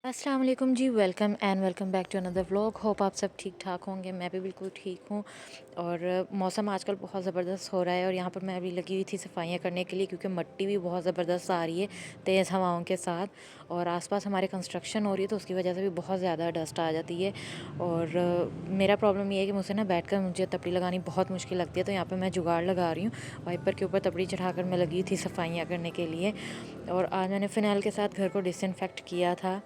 अस्सलाम वालेकुम जी। Welcome and welcome back to another vlog. Hope आप सब ठीक ठाक होंगे। मैं भी बिल्कुल ठीक हूँ। और मौसम आजकल बहुत ज़बरदस्त हो रहा है और यहाँ पर मैं अभी लगी हुई थी सफाइयाँ करने के लिए, क्योंकि मिट्टी भी बहुत ज़बरदस्त आ रही है तेज़ हवाओं के साथ। और आसपास हमारे कंस्ट्रक्शन हो रही है, तो उसकी वजह से भी बहुत ज़्यादा डस्ट आ जाती है। और मेरा प्रॉब्लम ये है कि मुझसे ना बैठकर मुझे तपड़ी लगानी बहुत मुश्किल लगती है। तो यहाँ पर मैं जुगाड़ लगा रही हूँ, वाइपर के ऊपर तपड़ी चढ़ाकर मैं लगी थी सफाइयाँ करने के लिए। और आज मैंने फ़िनाइल के साथ घर को डिसइंफेक्ट किया था,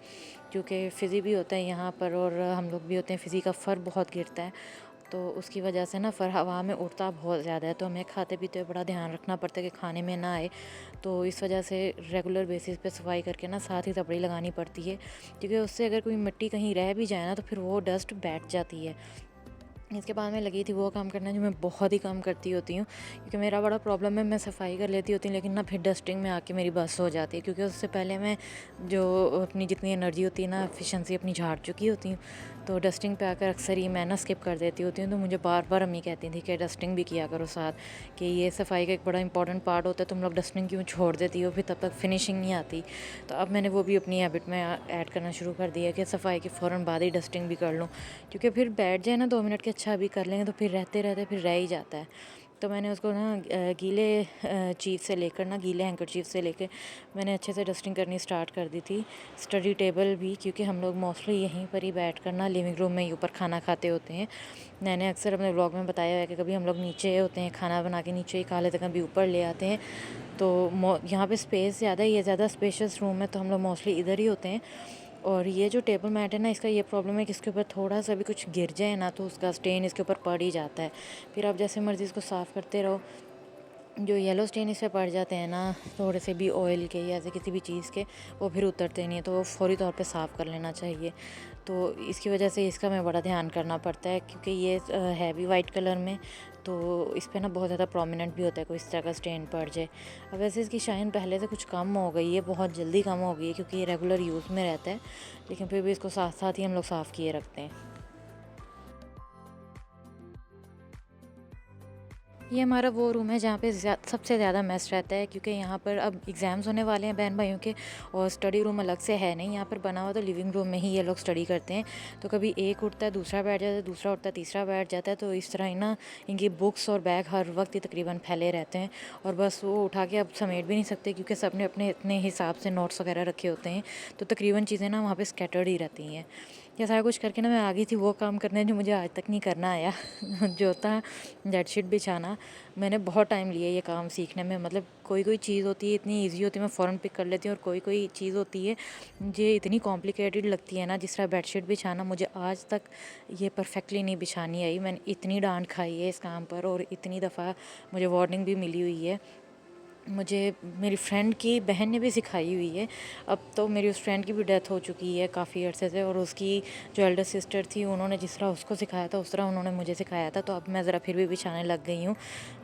क्योंकि फ़िज़ी भी होता है यहाँ पर और हम लोग भी होते हैं। फ़िज़ी का फ़र बहुत गिरता है, तो उसकी वजह से ना फ़र हवा में उड़ता बहुत ज़्यादा है। तो हमें खाते पीते हुए बड़ा ध्यान रखना पड़ता है कि खाने में ना आए। तो इस वजह से रेगुलर बेसिस पे सफाई करके ना साथ ही तपड़ी लगानी पड़ती है, क्योंकि उससे अगर कोई मिट्टी कहीं रह भी जाए ना, तो फिर वो डस्ट बैठ जाती है। इसके बाद मैं लगी थी वो काम करना जो मैं बहुत ही कम करती होती हूँ, क्योंकि मेरा बड़ा प्रॉब्लम है। मैं सफाई कर लेती होती हूँ, लेकिन ना फिर डस्टिंग में आके मेरी बस हो जाती है, क्योंकि उससे पहले मैं जो अपनी जितनी एनर्जी होती है ना, एफिशिएंसी अपनी झाड़ चुकी होती हूँ। तो डस्टिंग पे आकर अक्सर ही मैं ना स्किप कर देती होती हूँ। तो मुझे बार बार अम्मी कहती थी कि डस्टिंग भी किया करो साथ, कि ये सफाई का एक बड़ा इंपॉर्टेंट पार्ट होता है, तुम लोग डस्टिंग क्यों छोड़ देती हो, फिर तब तक फिनिशिंग नहीं आती। तो अब मैंने वो भी अपनी हैबिट में ऐड करना शुरू कर दिया कि सफाई के फ़ौरन बाद ही डस्टिंग भी कर लूँ, क्योंकि फिर बैठ जाए ना 2 मिनट के अच्छा भी कर लेंगे तो फिर रहते रहते फिर रह ही जाता है। तो मैंने उसको ना गीले चीज़ से लेकर ना गीले हैंकरचीफ से लेकर मैंने अच्छे से डस्टिंग करनी स्टार्ट कर दी थी। स्टडी टेबल भी, क्योंकि हम लोग मोस्टली यहीं पर ही बैठ कर ना लिविंग रूम में ही ऊपर खाना खाते होते हैं। मैंने अक्सर अपने व्लॉग में बताया है कि कभी हम लोग नीचे होते हैं, खाना बना के नीचे ही खा लेते हैं, कभी ऊपर ले आते हैं। तो यहाँ पे स्पेस ज़्यादा ही है, ज़्यादा स्पेशियस रूम है, तो हम लोग मोस्टली इधर ही होते हैं। और ये जो टेबल मैट है ना, इसका ये प्रॉब्लम है कि इसके ऊपर थोड़ा सा भी कुछ गिर जाए ना, तो उसका स्टेन इसके ऊपर पड़ ही जाता है। फिर आप जैसे मर्ज़ी इसको साफ़ करते रहो, जो येलो स्टेन इस पे पड़ जाते हैं ना, थोड़े से भी ऑयल के या ऐसे किसी भी चीज़ के, वो फिर उतरते नहीं है। तो वो फ़ौरी तौर पे साफ़ कर लेना चाहिए। तो इसकी वजह से इसका मैं बड़ा ध्यान करना पड़ता है, क्योंकि ये है भी वाइट कलर में, तो इस पे ना बहुत ज़्यादा प्रोमिनेंट भी होता है कोई इस तरह का स्टेन पड़ जाए। अब वैसे इसकी शाइन पहले से कुछ कम हो गई है, बहुत जल्दी कम हो गई है, क्योंकि ये रेगुलर यूज़ में रहता है। लेकिन फिर भी इसको साथ साथ ही हम लोग साफ़ किए रखते हैं। ये हमारा वो रूम है जहाँ पे सबसे ज़्यादा मेस रहता है, क्योंकि यहाँ पर अब एग्ज़ाम्स होने वाले हैं बहन भाइयों के, और स्टडी रूम अलग से है नहीं यहाँ पर बना हुआ। तो लिविंग रूम में ही ये लोग स्टडी करते हैं। तो कभी एक उठता है, दूसरा बैठ जाता है, दूसरा उठता है, तीसरा बैठ जाता है। तो इस तरह ही ना इनकी बुक्स और बैग हर वक्त ही तकरीबन फैले रहते हैं, और बस वो उठा के अब समेट भी नहीं सकते, क्योंकि सब ने अपने अपने हिसाब से नोट्स वगैरह रखे होते हैं। तो तकरीबन चीज़ें ना वहाँ पर स्कैटर्ड ही रहती हैं। ये सारा कुछ करके ना मैं आ गई थी वो काम करने जो मुझे आज तक नहीं करना आया जो था बेडशीट बिछाना। मैंने बहुत टाइम लिया ये काम सीखने में। मतलब कोई कोई चीज़ होती है इतनी इजी होती है, मैं फ़ौरन पिक कर लेती हूँ, और कोई कोई चीज़ होती है मुझे इतनी कॉम्प्लिकेटेड लगती है ना, जिस तरह बेडशीट बिछाना। मुझे आज तक ये परफेक्टली नहीं बिछानी आई। मैंने इतनी डांट खाई है इस काम पर, और इतनी दफ़ा मुझे वार्निंग भी मिली हुई है। मुझे मेरी फ्रेंड की बहन ने भी सिखाई हुई है। अब तो मेरी उस फ्रेंड की भी डेथ हो चुकी है काफ़ी अर्से से, और उसकी जो एल्डर सिस्टर थी, उन्होंने जिस तरह उसको सिखाया था उस तरह उन्होंने मुझे सिखाया था। तो अब मैं ज़रा फिर भी बिछाने लग गई हूँ।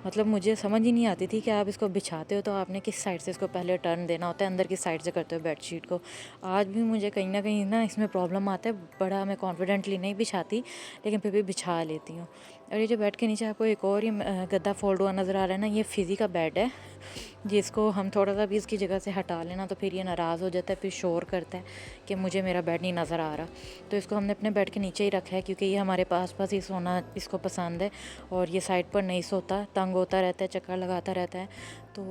मतलब मुझे समझ ही नहीं आती थी कि आप इसको बिछाते हो तो आपने किस साइड से इसको पहले टर्न देना होता है, अंदर किस साइड से करते हो बेडशीट को। आज भी मुझे कहीं ना कहीं ना इसमें प्रॉब्लम आता है। बड़ा मैं कॉन्फिडेंटली नहीं बिछाती, लेकिन फिर भी बिछा लेती हूँ। और ये जो बेड के नीचे आपको एक और ये गद्दा फोल्ड हुआ नज़र आ रहा है ना, ये फिज़ी का बेड है, जिसको हम थोड़ा सा भी इसकी जगह से हटा लेना तो फिर ये नाराज़ हो जाता है, फिर शोर करता है कि मुझे मेरा बेड नहीं नज़र आ रहा। तो इसको हमने अपने बेड के नीचे ही रखा है, क्योंकि ये हमारे पास पास ही सोना इसको पसंद है, और ये साइड पर नहीं सोता, तंग होता रहता है, चक्कर लगाता रहता है। तो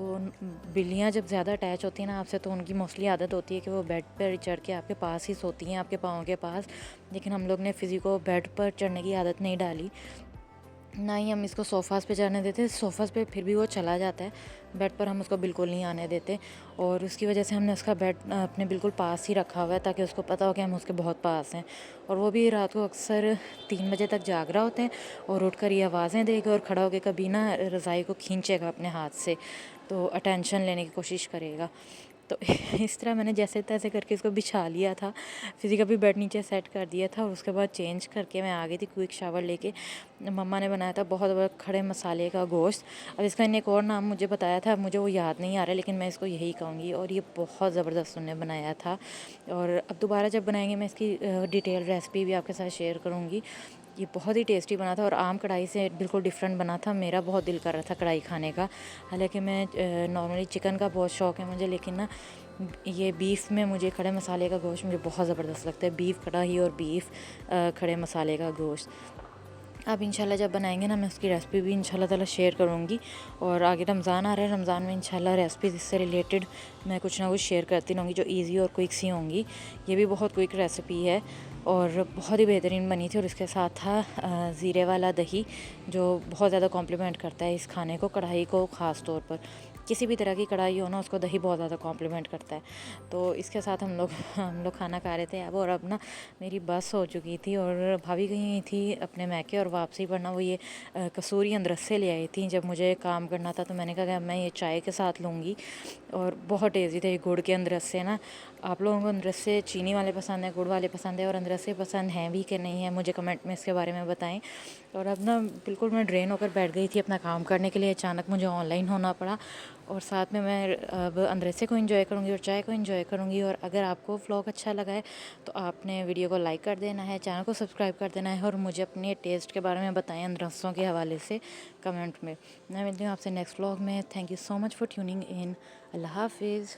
बिल्लियाँ जब ज़्यादा अटैच होती हैं ना आपसे, तो उनकी मोस्टली आदत होती है कि वो बेड पर चढ़ के आपके पास ही सोती हैं, आपके पाँव के पास। लेकिन हम लोग ने फिज़ी को बेड पर चढ़ने की आदत नहीं डाली, ना ही हम इसको सोफ़ाज़ पे जाने देते। सोफ़ाज़ पे फिर भी वो चला जाता है, बेड पर हम उसको बिल्कुल नहीं आने देते। और उसकी वजह से हमने उसका बेड अपने बिल्कुल पास ही रखा हुआ है, ताकि उसको पता हो कि हम उसके बहुत पास हैं। और वो भी रात को अक्सर 3 बजे तक जाग रहा होता है, और उठकर ये आवाज़ें देगा और खड़ा होकर कभी ना रज़ाई को खींचेगा अपने हाथ से, तो अटेंशन लेने की कोशिश करेगा। तो इस तरह मैंने जैसे तैसे करके इसको बिछा लिया था, फिज़ी का भी बेड नीचे सेट कर दिया था, और उसके बाद चेंज करके मैं आ गई थी क्विक शावर लेके। मम्मा ने बनाया था बहुत बड़ा खड़े मसाले का गोश्त। अब इसका इन्हें एक और नाम मुझे बताया था, मुझे वो याद नहीं आ रहा, लेकिन मैं इसको यही कहूँगी। और ये बहुत ज़बरदस्त उन्होंने बनाया था, और अब दोबारा जब बनाएंगे मैं इसकी डिटेल रेसिपी भी आपके साथ शेयर करूँगी। ये बहुत ही टेस्टी बना था, और आम कढ़ाई से बिल्कुल डिफरेंट बना था। मेरा बहुत दिल कर रहा था कढ़ाई खाने का। हालांकि मैं नॉर्मली चिकन का बहुत शौक़ है मुझे, लेकिन ना ये बीफ में मुझे खड़े मसाले का गोश्त मुझे बहुत ज़बरदस्त लगता है, बीफ कढ़ाई और बीफ खड़े मसाले का गोश्त। अब इंशाल्लाह जब बनाएंगे ना, मैं उसकी रेसिपी भी इंशाल्लाह ताला शेयर करूँगी। और आगे रमज़ान आ रहा है, रमज़ान में इंशाल्लाह रेसिपीज़ इससे रिलेटेड मैं कुछ ना कुछ शेयर करती रहूँगी जो ईज़ी और क्विक सी होंगी। ये भी बहुत क्विक रेसिपी है और बहुत ही बेहतरीन बनी थी। और इसके साथ था ज़ीरे वाला दही, जो बहुत ज़्यादा कॉम्प्लीमेंट करता है इस खाने को, कढ़ाई को ख़ास तौर पर। किसी भी तरह की कढ़ाई हो ना, उसको दही बहुत ज़्यादा कॉम्प्लीमेंट करता है। तो इसके साथ हम लोग खाना खा रहे थे अब। और अब ना मेरी बस हो चुकी थी और भाभी गई थी अपने मैके, और वापसी पर ना वो ये कसूरी अंदरसे ले आई थी। जब मुझे काम करना था तो मैंने कहा कि मैं ये चाय के साथ लूँगी। और बहुत टेज़ी थे गुड़ के अंदरसे ना। आप लोगों को अंदरसे चीनी वाले पसंद है, गुड़ वाले पसंद है, और अंदरसे पसंद हैं भी कि नहीं है, मुझे कमेंट में इसके बारे में बताएं। और अब ना बिल्कुल मैं ड्रेन होकर बैठ गई थी अपना काम करने के लिए। अचानक मुझे ऑनलाइन होना पड़ा और साथ में मैं अब अंदरसे को एंजॉय करूँगी और चाय को एंजॉय करूँगी। और अगर आपको व्लॉग अच्छा लगा है तो आपने वीडियो को लाइक कर देना है, चैनल को सब्सक्राइब कर देना है, और मुझे अपने टेस्ट के बारे में बताएं अंदरसों के हवाले से कमेंट में। मैं मिलती हूँ आपसे नेक्स्ट व्लॉग में। Thank you so much for tuning in. अल्लाह हाफिज़।